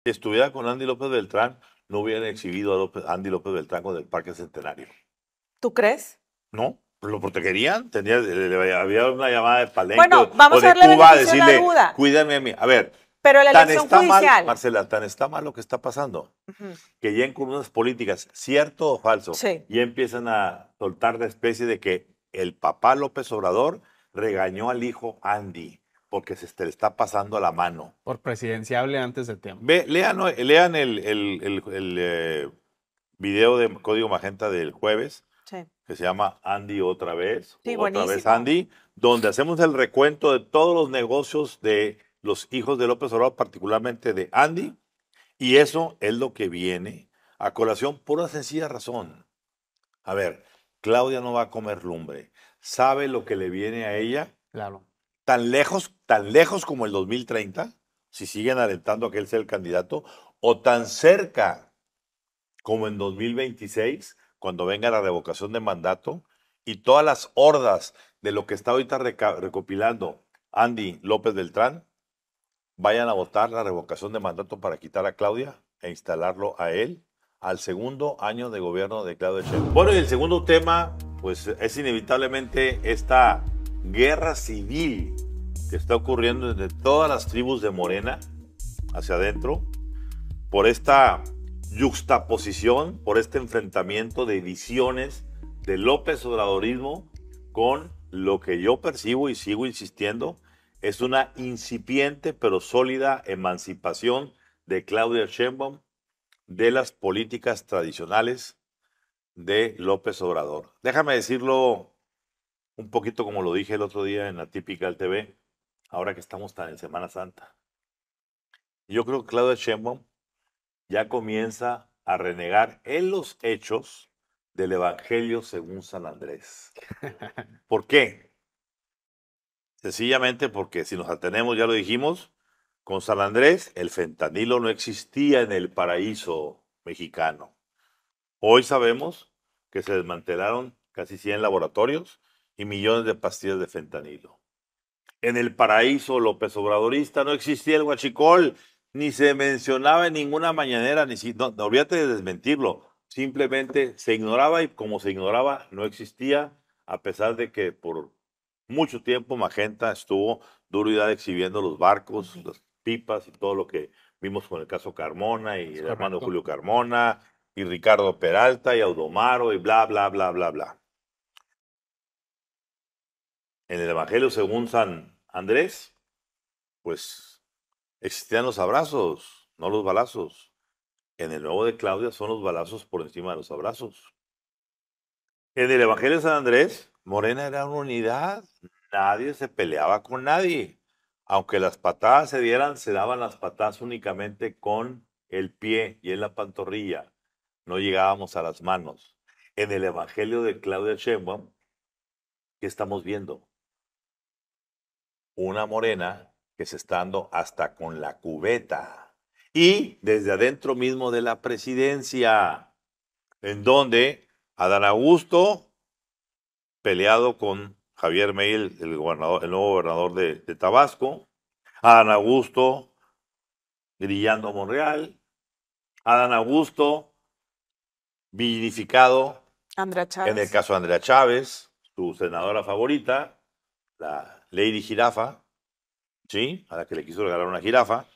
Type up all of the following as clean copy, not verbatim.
Si estuviera con Andy López Beltrán, no hubieran exhibido a Andy López Beltrán con el Parque Centenario. ¿Tú crees? No, pues lo protegerían. Había una llamada de Palenque Bueno, o vamos a de darle Cuba a beneficio de la decirle, duda, cuídame a mí. A ver, pero la tan elección está mal, judicial. Marcela, tan está mal lo que está pasando, Ujú. que ya en unas políticas, cierto o falso, Sí. ya empiezan a soltar la especie de que el papá López Obrador regañó al hijo Andy porque le está pasando la mano. Por presidenciable antes de tiempo. Lean el video de Código Magenta del jueves, Sí. que se llama Andy Sí, otra vez buenísimo. Andy, donde hacemos el recuento de todos los negocios de los hijos de López Obrador, particularmente de Andy, y eso es lo que viene a colación por una sencilla razón. A ver, Claudia no va a comer lumbre. ¿Sabe lo que le viene a ella? Claro. Tan lejos como el 2030, si siguen alentando a que él sea el candidato, o tan cerca como en 2026, cuando venga la revocación de mandato, y todas las hordas de lo que está ahorita recopilando Andy López Beltrán, vayan a votar la revocación de mandato para quitar a Claudia e instalarlo a él al segundo año de gobierno de Claudia Sheinbaum. Bueno, y el segundo tema, pues es inevitablemente esta guerra civil que está ocurriendo entre todas las tribus de Morena hacia adentro, por esta yuxtaposición, por este enfrentamiento de visiones de López Obradorismo con lo que yo percibo y sigo insistiendo, es una incipiente pero sólida emancipación de Claudia Sheinbaum de las políticas tradicionales de López Obrador. Déjame decirlo un poquito como lo dije el otro día en la típica TV, ahora que estamos tan en Semana Santa. Yo creo que Claudia Sheinbaum ya comienza a renegar en los hechos del Evangelio según San Andrés. ¿Por qué? Sencillamente porque si nos atenemos, ya lo dijimos, con San Andrés el fentanilo no existía en el paraíso mexicano. Hoy sabemos que se desmantelaron casi 100 laboratorios y millones de pastillas de fentanilo. En el paraíso López Obradorista no existía el huachicol, ni se mencionaba en ninguna mañanera, no, olvídate de desmentirlo. Simplemente se ignoraba y como se ignoraba, no existía, a pesar de que por mucho tiempo Magenta estuvo duro y dado exhibiendo los barcos, las pipas y todo lo que vimos con el caso Carmona y Es el hermano correcto. Julio Carmona y Ricardo Peralta y Audomaro y bla, bla, bla, bla, bla. En el Evangelio según San Andrés, pues existían los abrazos, no los balazos. En el nuevo de Claudia son los balazos por encima de los abrazos. En el Evangelio de San Andrés, Morena era una unidad. Nadie se peleaba con nadie. Aunque las patadas se dieran, se daban las patadas únicamente con el pie y en la pantorrilla. No llegábamos a las manos. En el Evangelio de Claudia Sheinbaum, ¿qué estamos viendo? Una morena que se está dando hasta con la cubeta. Y desde adentro mismo de la presidencia, en donde Adán Augusto, peleado con Javier May, el gobernador, el nuevo gobernador de Tabasco, Adán Augusto grillando a Monreal, Adán Augusto vilificado Andrea en el Chávez. caso de Andrea Chávez, su senadora favorita, la Lady Jirafa, ¿sí? A la que le quiso regalar una jirafa,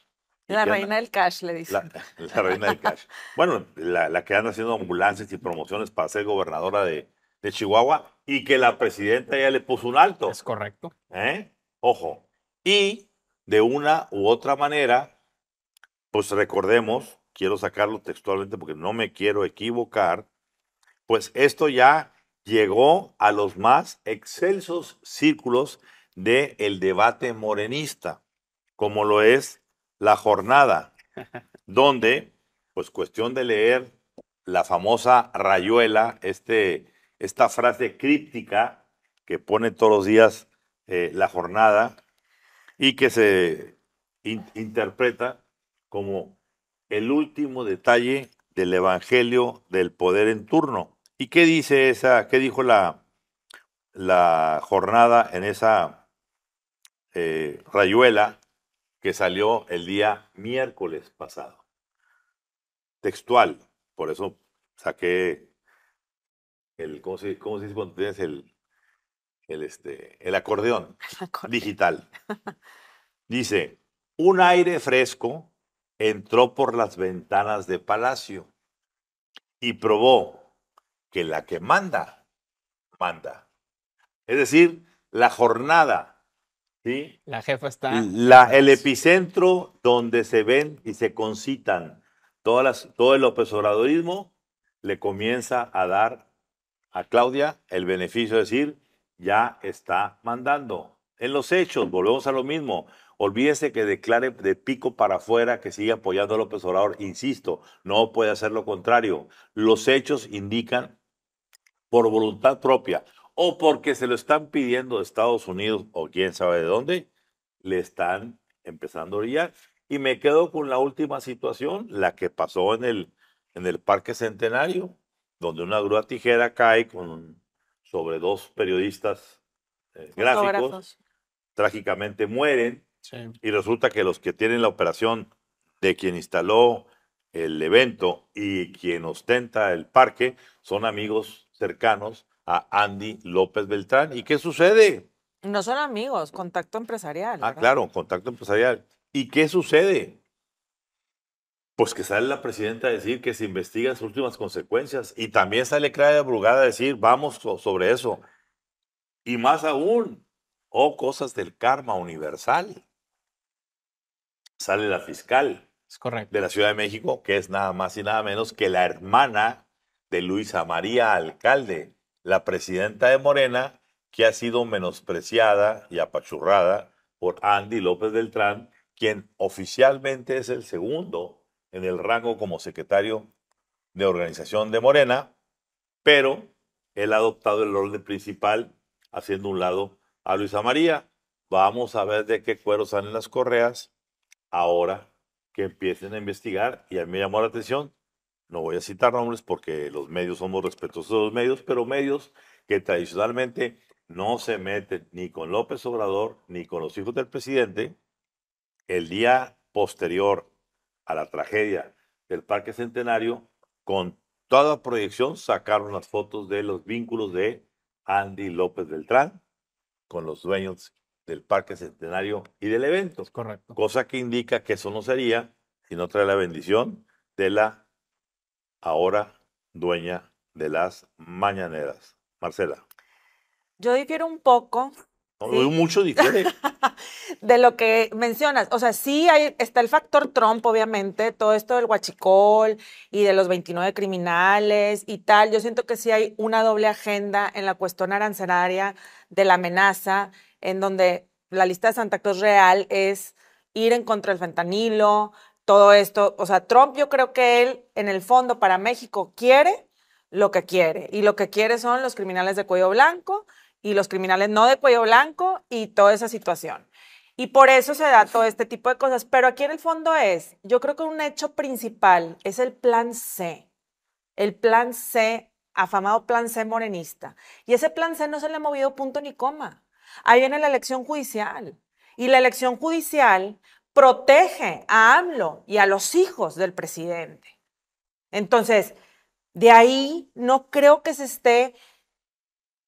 y La que anda, reina del cash, le dicen. la, la reina del cash. Bueno, la que anda haciendo ambulancias y promociones para ser gobernadora de Chihuahua y que la presidenta ya le puso un Es alto. correcto. ¿Eh? Ojo. Y de una u otra manera, pues recordemos, quiero sacarlo textualmente porque no me quiero equivocar, pues esto ya llegó a los más excelsos círculos del debate morenista, como lo es la jornada, donde, pues cuestión de leer la famosa rayuela, esta frase críptica que pone todos los días la jornada y que se interpreta como el último detalle del evangelio del poder en turno. ¿Y qué dice qué dijo la jornada en esa rayuela que salió el día miércoles pasado? textual. Por eso saqué ¿cómo se dice cuando tienes el acordeón digital? Dice, un aire fresco entró por las ventanas de palacio y probó que la que manda, manda. Es decir, la jornada, ¿sí? La jefa está... El epicentro donde se ven y se concitan todo el López Obradorismo, le comienza a dar a Claudia el beneficio de decir, ya está mandando. En los hechos, volvemos a lo mismo. Olvídese que declare de pico para afuera que sigue apoyando a López Obrador. Insisto, no puede hacer lo contrario. Los hechos indican por voluntad propia o porque se lo están pidiendo de Estados Unidos o quién sabe de dónde, le están empezando a orillar. Y me quedo con la última situación, la que pasó en el Parque Centenario, donde una grúa tijera cae sobre dos periodistas gráficos, trágicamente mueren, sí. Y resulta que los que tienen la operación de quien instaló el evento y quien ostenta el parque son amigos cercanos a Andy López Beltrán. ¿Y qué sucede? No son amigos, contacto empresarial. ¿Verdad? Claro, contacto empresarial. ¿Y qué sucede? Pues que sale la presidenta a decir que se investigan sus últimas consecuencias y también sale Claudia Brugada a decir, vamos sobre eso. Y más aún, cosas del karma universal. Sale la fiscal de la Ciudad de México, que es nada más y nada menos que la hermana de Luisa María Alcalde, la presidenta de Morena, que ha sido menospreciada y apachurrada por Andy López Beltrán, quien oficialmente es el segundo en el rango como secretario de organización de Morena, pero él ha adoptado el orden principal, haciendo un lado a Luisa María. Vamos a ver de qué cuero salen las correas ahora que empiecen a investigar. Y a mí me llamó la atención, no voy a citar nombres porque los medios somos respetuosos de los medios, pero medios que tradicionalmente no se meten ni con López Obrador ni con los hijos del presidente. El día posterior a la tragedia del Parque Centenario, con toda proyección sacaron las fotos de los vínculos de Andy López Beltrán con los dueños del Parque Centenario y del evento. Es correcto. Cosa que indica que eso no sería si no trae la bendición de la ahora dueña de las mañaneras. Marcela. Yo difiero un poco. No, ¿sí? Mucho difiere. De lo que mencionas. O sea, sí está el factor Trump, obviamente, todo esto del huachicol y de los 29 criminales y tal. Yo siento que sí hay una doble agenda en la cuestión arancelaria de la amenaza, en donde la lista de Santa Claus real es ir en contra del fentanilo, todo esto. O sea, Trump, yo creo que él, en el fondo, para México, quiere lo que quiere. Y lo que quiere son los criminales de cuello blanco y los criminales no de cuello blanco y toda esa situación. Y por eso se da todo este tipo de cosas. Pero aquí en el fondo yo creo que un hecho principal es el plan C. El plan C, afamado plan C morenista. Y ese plan C no se le ha movido punto ni coma. Ahí viene la elección judicial. Y la elección judicial protege a AMLO y a los hijos del presidente. Entonces, de ahí no creo que se esté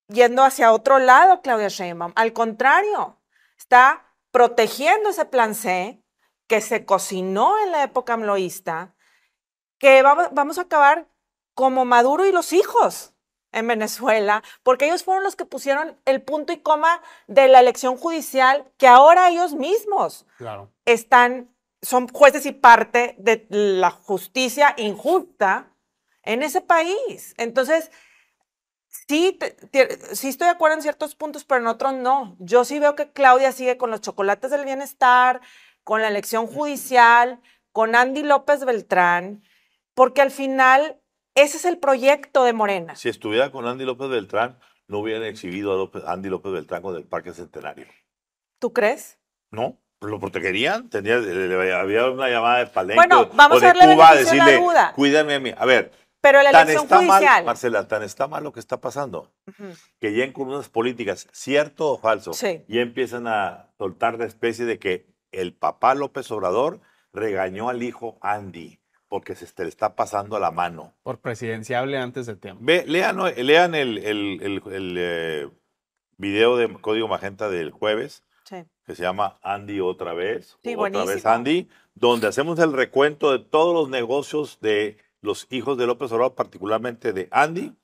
yendo hacia otro lado, Claudia Sheinbaum. Al contrario, está protegiendo ese plan C que se cocinó en la época amloísta, que vamos a acabar como Maduro y los hijos en Venezuela, porque ellos fueron los que pusieron el punto y coma de la elección judicial, que ahora ellos mismos son jueces y parte de la justicia injusta en ese país. Entonces, sí estoy de acuerdo en ciertos puntos, pero en otros no. Yo sí veo que Claudia sigue con los chocolates del bienestar, con la elección judicial, con Andy López Beltrán, porque al final ese es el proyecto de Morena. Si estuviera con Andy López Beltrán, no hubieran exhibido a Andy López Beltrán con el Parque Centenario. ¿Tú crees? No, lo protegerían. Había una llamada de Palenque vamos o de a darle Cuba a decirle, la duda. Cuídame a mí. A ver, pero la elección judicial. Marcela, tan está mal lo que está pasando, que ya en columnas políticas, cierto o falso, ya empiezan a soltar la especie de que el papá López Obrador regañó al hijo Andy. porque se le está pasando la mano. Por presidenciable antes de tiempo. Lean el video de Código Magenta del jueves, Sí. que se llama Andy otra vez, Sí, o otra vez buenísimo. Andy, donde hacemos el recuento de todos los negocios de los hijos de López Obrador, particularmente de Andy,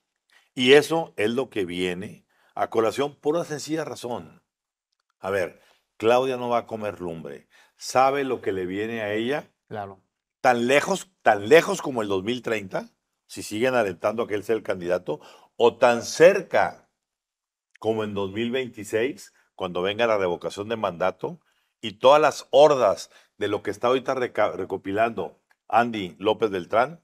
y eso es lo que viene a colación por una sencilla razón. A ver, Claudia no va a comer lumbre. ¿Sabe lo que le viene a ella? Claro. Tan lejos como el 2030, si siguen alentando a que él sea el candidato, o tan cerca como en 2026, cuando venga la revocación de mandato y todas las hordas de lo que está ahorita recopilando Andy López Beltrán,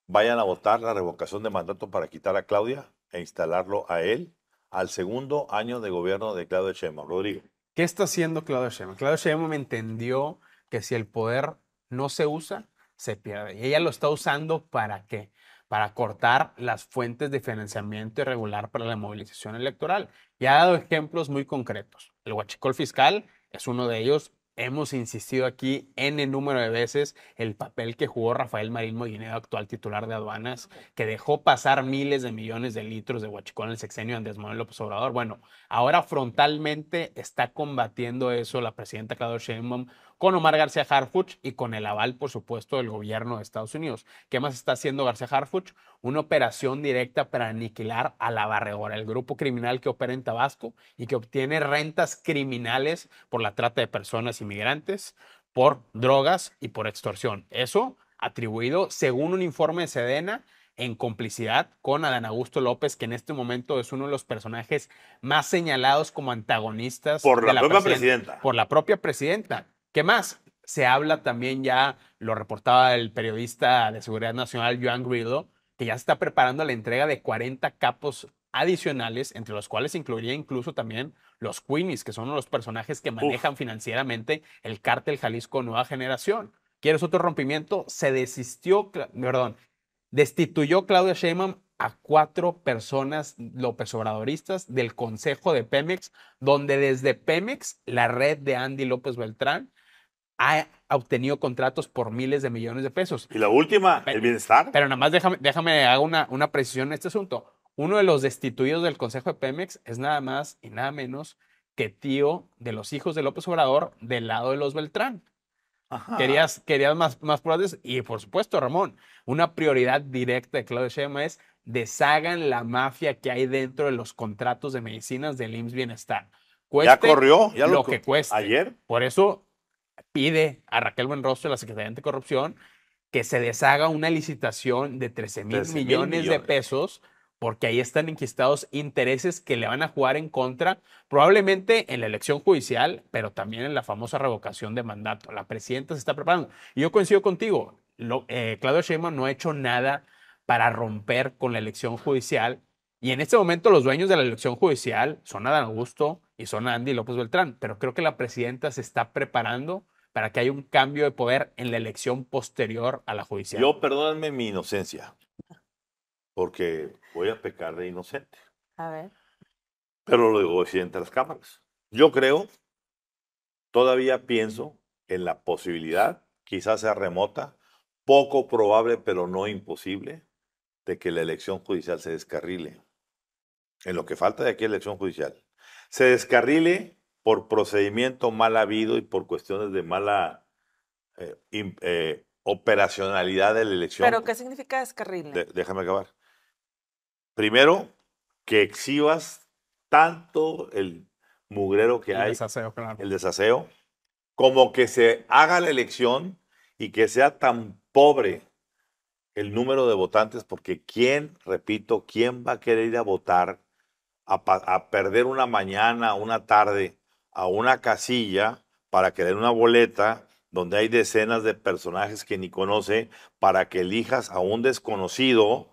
vayan a votar la revocación de mandato para quitar a Claudia e instalarlo a él al segundo año de gobierno de Claudia Sheinbaum. Rodrigo. ¿Qué está haciendo Claudia Sheinbaum? Claudia Sheinbaum entendió que si el poder no se usa, se pierde. Y ella lo está usando ¿para qué? Para cortar las fuentes de financiamiento irregular para la movilización electoral. Y ha dado ejemplos muy concretos. El huachicol fiscal es uno de ellos. Hemos insistido aquí en el número de veces el papel que jugó Rafael Marín Molinero, actual titular de aduanas, que dejó pasar miles de millones de litros de huachicol en el sexenio de Andrés Manuel López Obrador. Bueno, ahora frontalmente está combatiendo eso la presidenta Claudia Sheinbaum con Omar García Harfuch y con el aval, por supuesto, del gobierno de Estados Unidos. ¿Qué más está haciendo García Harfuch? Una operación directa para aniquilar a la Barregora, el grupo criminal que opera en Tabasco y que obtiene rentas criminales por la trata de personas inmigrantes, por drogas y por extorsión. Eso atribuido, según un informe de Sedena, en complicidad con Adán Augusto López, que en este momento es uno de los personajes más señalados como antagonistas Por de la propia presidenta. Por la propia presidenta. ¿Qué más? Se habla también ya, lo reportaba el periodista de Seguridad Nacional, Joan Grillo, que ya se está preparando la entrega de 40 capos adicionales, entre los cuales incluiría incluso también los Queenies, que son los personajes que manejan financieramente el cártel Jalisco Nueva Generación. ¿Quieres otro rompimiento? Destituyó Claudia Sheinbaum a 4 personas López Obradoristas del Consejo de Pemex, donde desde Pemex, la red de Andy López Beltrán, ha obtenido contratos por miles de millones de pesos. Y la última, el bienestar. Pero nada más déjame hago una precisión en este asunto. Uno de los destituidos del Consejo de Pemex es nada más y nada menos que tío de los hijos de López Obrador del lado de los Beltrán. Ajá. Querías más pruebas y por supuesto, Ramón, una prioridad directa de Claudia Sheinbaum es deshagan la mafia que hay dentro de los contratos de medicinas del IMSS Bienestar. Cueste ya corrió, ya lo que cueste. Ayer. Por eso pide a Raquel Buenrostro, la Secretaría Anticorrupción, que se deshaga una licitación de 13,000 millones de pesos, porque ahí están enquistados intereses que le van a jugar en contra, probablemente en la elección judicial, pero también en la famosa revocación de mandato. La presidenta se está preparando. Y yo coincido contigo, Claudia Sheinbaum no ha hecho nada para romper con la elección judicial. Y en este momento los dueños de la elección judicial son Adán Augusto y son Andy López Beltrán. Pero creo que la presidenta se está preparando para que haya un cambio de poder en la elección posterior a la judicial. Yo, perdónenme mi inocencia, porque voy a pecar de inocente. A ver. Pero lo digo así entre las cámaras. Yo creo, todavía pienso en la posibilidad, quizás sea remota, poco probable, pero no imposible, de que la elección judicial se descarrile. En lo que falta de aquí a la elección judicial. Se descarrile por procedimiento mal habido y por cuestiones de mala operacionalidad de la elección. ¿Pero qué significa descarrile? Déjame acabar. Primero, que exhibas tanto el mugrero que hay, desaseo, claro. el desaseo, como que se haga la elección y que sea tan pobre el número de votantes, porque repito, quién va a querer ir a votar a perder una mañana, una tarde, a una casilla para querer una boleta donde hay decenas de personajes que ni conoce, para que elijas a un desconocido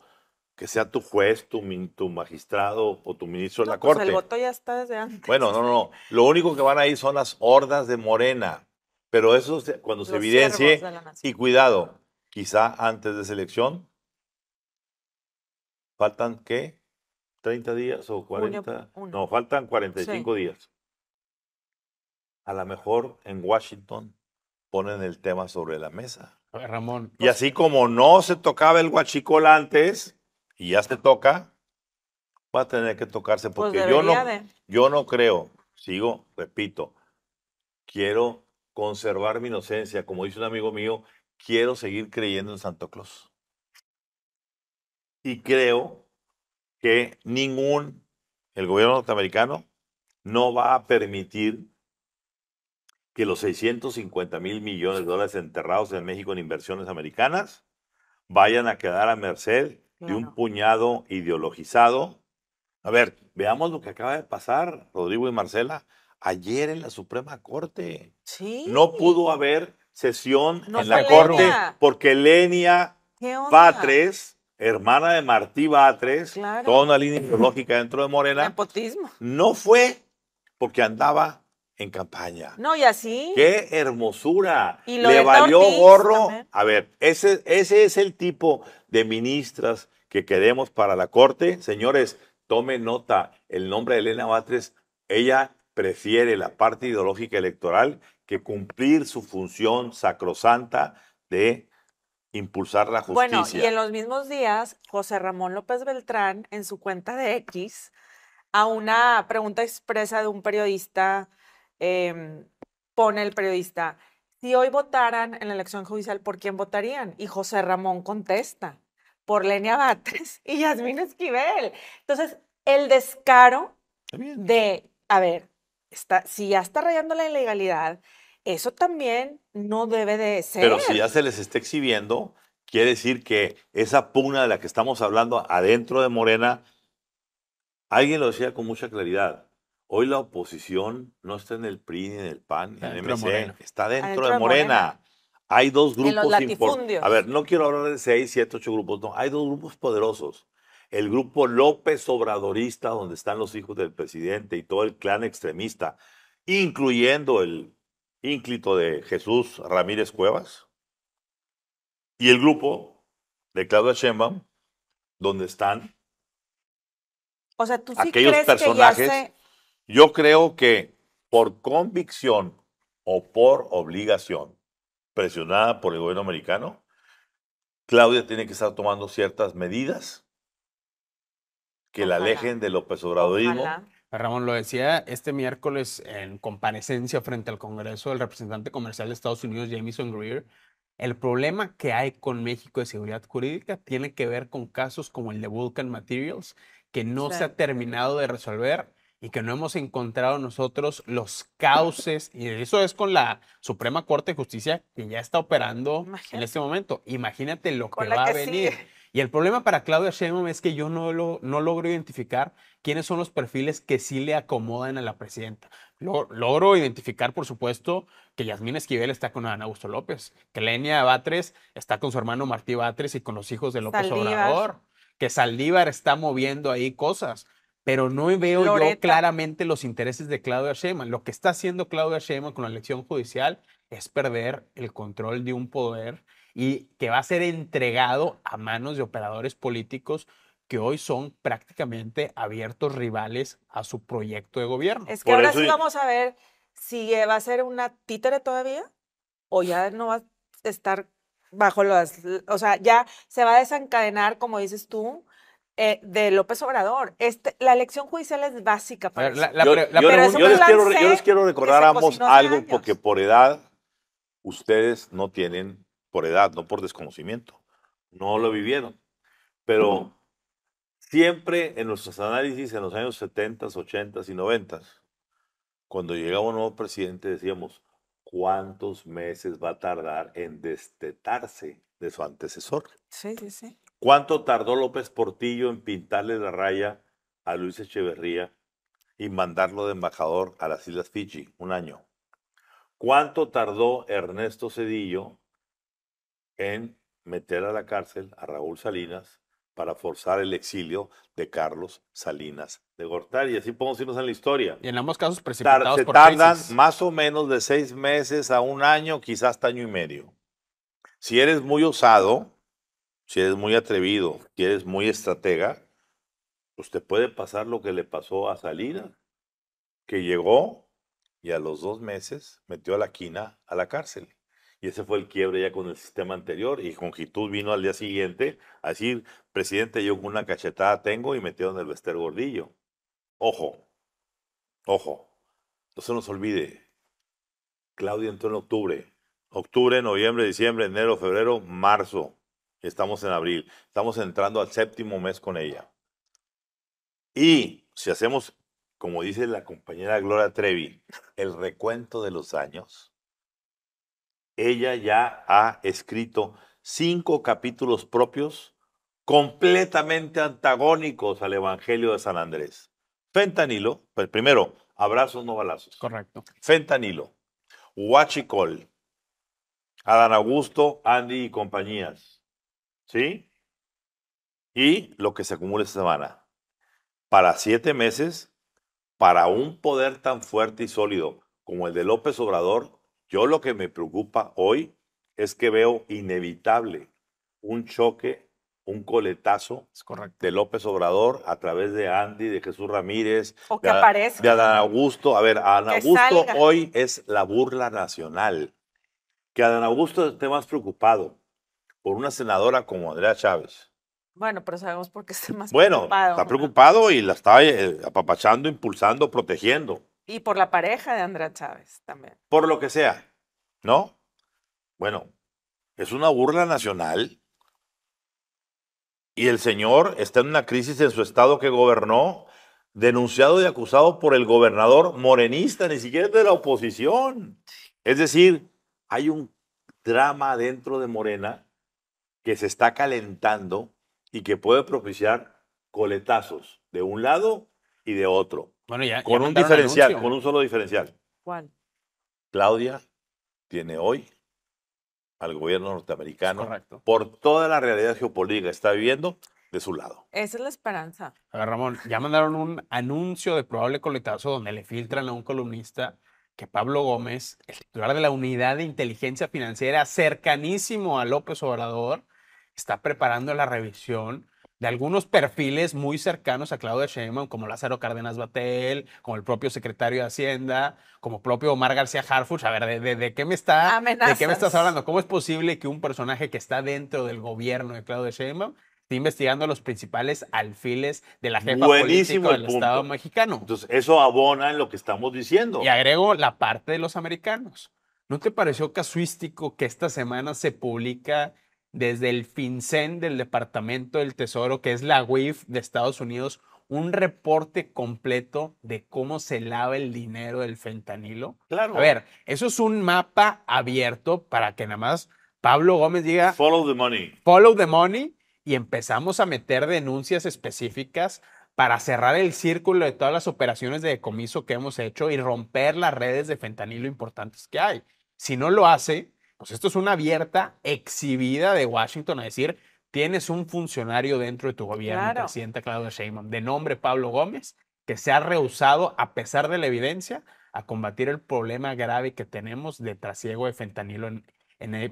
que sea tu juez, tu magistrado o tu ministro de la Corte. Pues el voto ya está desde antes. Bueno, no. Lo único que van a ir son las hordas de Morena. Pero eso cuando se evidencie, y cuidado, quizá antes de esa elección, faltan, ¿qué? 30 días o 40. No, faltan 45 días. A lo mejor en Washington ponen el tema sobre la mesa. A ver, Ramón. Y así como no se tocaba el huachicol antes, y ya se toca, va a tener que tocarse, Pues porque debería de. yo no creo, repito, quiero conservar mi inocencia. Como dice un amigo mío, quiero seguir creyendo en Santo Claus. Y creo que el gobierno norteamericano no va a permitir que los 650 mil millones de dólares enterrados en México en inversiones americanas vayan a quedar a merced de un Claro. puñado ideologizado. A ver, veamos lo que acaba de pasar, Rodrigo y Marcela, ayer en la Suprema Corte. Sí. No pudo haber sesión No en fue la Corte Lenia. porque Lenia ¿Qué onda? Batres, hermana de Martí Batres, Claro. toda una línea ideológica dentro de Morena, Nepotismo. no fue porque andaba en campaña. No, y así. ¡Qué hermosura! Y lo Le de valió Ortiz gorro. también. A ver, ese es el tipo de ministras que queremos para la Corte. Señores, tomen nota. El nombre de Elena Batres, ella prefiere la parte ideológica electoral que cumplir su función sacrosanta de impulsar la Bueno, y justicia. en los mismos días, José Ramón López Beltrán, en su cuenta de X, a una pregunta expresa de un periodista, pone el periodista, si hoy votaran en la elección judicial, ¿por quién votarían? Y José Ramón contesta, por Lenia Batres y Yasmín Esquivel. Entonces, el descaro Está bien. de, a ver, si ya está rayando la ilegalidad, eso también no debe de ser. Pero si ya se les está exhibiendo, quiere decir que esa pugna de la que estamos hablando adentro de Morena, alguien lo decía con mucha claridad. Hoy la oposición no está en el PRI, ni en el PAN, ni en el Dentro de MC, Morena. está dentro Adentro de de Morena. Morena. Hay dos En los grupos importantes. latifundios. A ver, no quiero hablar de 6, 7, 8 grupos, no. Hay dos grupos poderosos. El grupo López Obradorista, donde están los hijos del presidente y todo el clan extremista, incluyendo el ínclito de Jesús Ramírez Cuevas, y el grupo de Claudia Sheinbaum, donde están O sea, ¿tú sí aquellos crees que ya personajes. se... Yo creo que por convicción o por obligación, presionada por el gobierno americano, Claudia tiene que estar tomando ciertas medidas que la Ojalá. alejen del López Obradorismo. Ojalá. Ramón lo decía este miércoles en comparecencia frente al Congreso del representante comercial de Estados Unidos, Jamieson Greer. El problema que hay con México de seguridad jurídica tiene que ver con casos como el de Vulcan Materials, que no Sí. se ha terminado de resolver y que no hemos encontrado nosotros los cauces, y eso es con la Suprema Corte de Justicia que ya está operando en Imagínate. este momento. Imagínate lo Con que la va a que venir. sigue. Y el problema para Claudia Sheinbaum es que yo no logro identificar quiénes son los perfiles que sí le acomodan a la presidenta. Logro identificar, por supuesto, que Yasmín Esquivel está con Adán Augusto López, que Lenia Batres está con su hermano Martí Batres y con los hijos de López Saldívar. Obrador, que Saldívar está moviendo ahí cosas, pero no veo yo Loreta. claramente los intereses de Claudia Sheinbaum. Lo que está haciendo Claudia Sheinbaum con la elección judicial es perder el control de un poder y que va a ser entregado a manos de operadores políticos que hoy son prácticamente abiertos rivales a su proyecto de gobierno. Es que Por ahora eso sí y- vamos a ver si va a ser una títere todavía o ya no va a estar bajo las... O sea, ya se va a desencadenar, como dices tú, de López Obrador. La elección judicial es básica A para ver, eso. pero es un plan yo les quiero recordar se a ambos cocinó hace algo, años. porque por edad, ustedes no tienen, por edad, no por desconocimiento, no lo vivieron. Pero siempre en nuestros análisis en los años 70, 80 y 90, cuando llegaba un nuevo presidente decíamos, ¿cuántos meses va a tardar en destetarse de su antecesor? Sí, sí, sí. ¿Cuánto tardó López Portillo en pintarle la raya a Luis Echeverría y mandarlo de embajador a las Islas Fiji? Un año. ¿Cuánto tardó Ernesto Zedillo en meter a la cárcel a Raúl Salinas para forzar el exilio de Carlos Salinas de Gortari? Y así podemos irnos en la historia. Y en ambos casos precipitados Se por tardan crisis. más o menos de 6 meses a un año, quizás hasta año y medio. Si eres muy osado, si eres muy atrevido, si eres muy estratega, pues te puede pasar lo que le pasó a Salinas, que llegó y a los 2 meses metió a la quina a la cárcel. Y ese fue el quiebre ya con el sistema anterior. Y Jongitud vino al día siguiente a decir, presidente, yo con una cachetada tengo y metieron el Bester Gordillo. Ojo, ojo, no se nos olvide. Claudia entró en octubre. Octubre, noviembre, diciembre, enero, febrero, marzo. Estamos en abril. Estamos entrando al 7º mes con ella. Y si hacemos, como dice la compañera Gloria Trevi, el recuento de los años, ella ya ha escrito 5 capítulos propios completamente antagónicos al Evangelio de San Andrés. Fentanilo, pues primero, abrazos no balazos. Correcto. Fentanilo, huachicol, Adán Augusto, Andy y compañías. ¿Sí? Y lo que se acumula esta semana. Para 7 meses, para un poder tan fuerte y sólido como el de López Obrador, yo lo que me preocupa hoy es que veo inevitable un choque, un coletazo Es correcto. de López Obrador a través de Andy, de Jesús Ramírez, O que aparezca. de Adán Augusto. A ver, Adán Que Augusto salga. hoy es la burla nacional. Que Adán Augusto esté más preocupado por una senadora como Andrea Chávez. Bueno, pero sabemos por qué está más Bueno, preocupado. está preocupado y la está apapachando, impulsando, protegiendo. Y por la pareja de Andrea Chávez también. Por lo que sea, ¿no? Bueno, es una burla nacional y el señor está en una crisis en su estado que gobernó, denunciado y acusado por el gobernador morenista, ni siquiera es de la oposición. Es decir, hay un drama dentro de Morena que se está calentando y que puede propiciar coletazos de un lado y de otro. Bueno, ya Con un mandaron diferencial, anuncio. con un solo diferencial. ¿Cuál? Claudia tiene hoy al gobierno norteamericano, Es correcto. por toda la realidad geopolítica que está viviendo, de su lado. Esa es la esperanza. A ver, Ramón, ya mandaron un anuncio de probable coletazo donde le filtran a un columnista que Pablo Gómez, el titular de la Unidad de Inteligencia Financiera cercanísimo a López Obrador, está preparando la revisión de algunos perfiles muy cercanos a Claudia Sheinbaum, como Lázaro Cárdenas Batel, como el propio secretario de Hacienda, como propio Omar García Harfuch. A ver, ¿de qué me estás Amenazas. hablando? ¿Cómo es posible que un personaje que está dentro del gobierno de Claudia Sheinbaum esté investigando a los principales alfiles de la jefa Buenísimo política el del punto. Estado mexicano? Entonces, eso abona en lo que estamos diciendo. Y agrego la parte de los americanos. ¿No te pareció casuístico que esta semana se publica desde el FinCEN del Departamento del Tesoro, que es la UIF de Estados Unidos, un reporte completo de cómo se lava el dinero del fentanilo? Claro. A ver, eso es un mapa abierto para que nada más Pablo Gómez diga Follow the money. follow the money y empezamos a meter denuncias específicas para cerrar el círculo de todas las operaciones de decomiso que hemos hecho y romper las redes de fentanilo importantes que hay. Si no lo hace, pues esto es una abierta exhibida de Washington a decir, tienes un funcionario dentro de tu gobierno, Claro. presidenta Claudia Sheinbaum, de nombre Pablo Gómez, que se ha rehusado, a pesar de la evidencia, a combatir el problema grave que tenemos de trasiego de fentanilo en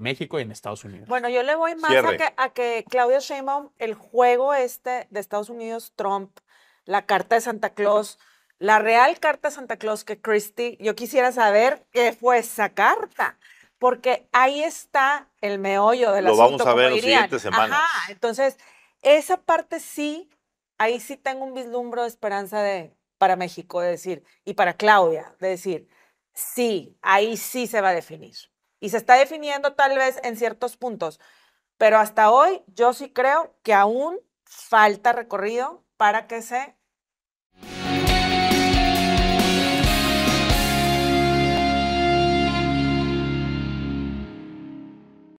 México y en Estados Unidos. Bueno, yo le voy más Cierre. a que Claudia Sheinbaum, el juego este de Estados Unidos, Trump, la carta de Santa Claus, la real carta de Santa Claus que Christie, yo quisiera saber qué fue esa carta, porque ahí está el meollo del Lo asunto, vamos a como ver en las dirían. siguientes semanas. Ajá, entonces, esa parte sí, ahí sí tengo un vislumbro de esperanza para México, de decir, y para Claudia, de decir, sí, ahí sí se va a definir. Y se está definiendo tal vez en ciertos puntos, pero hasta hoy yo sí creo que aún falta recorrido para que se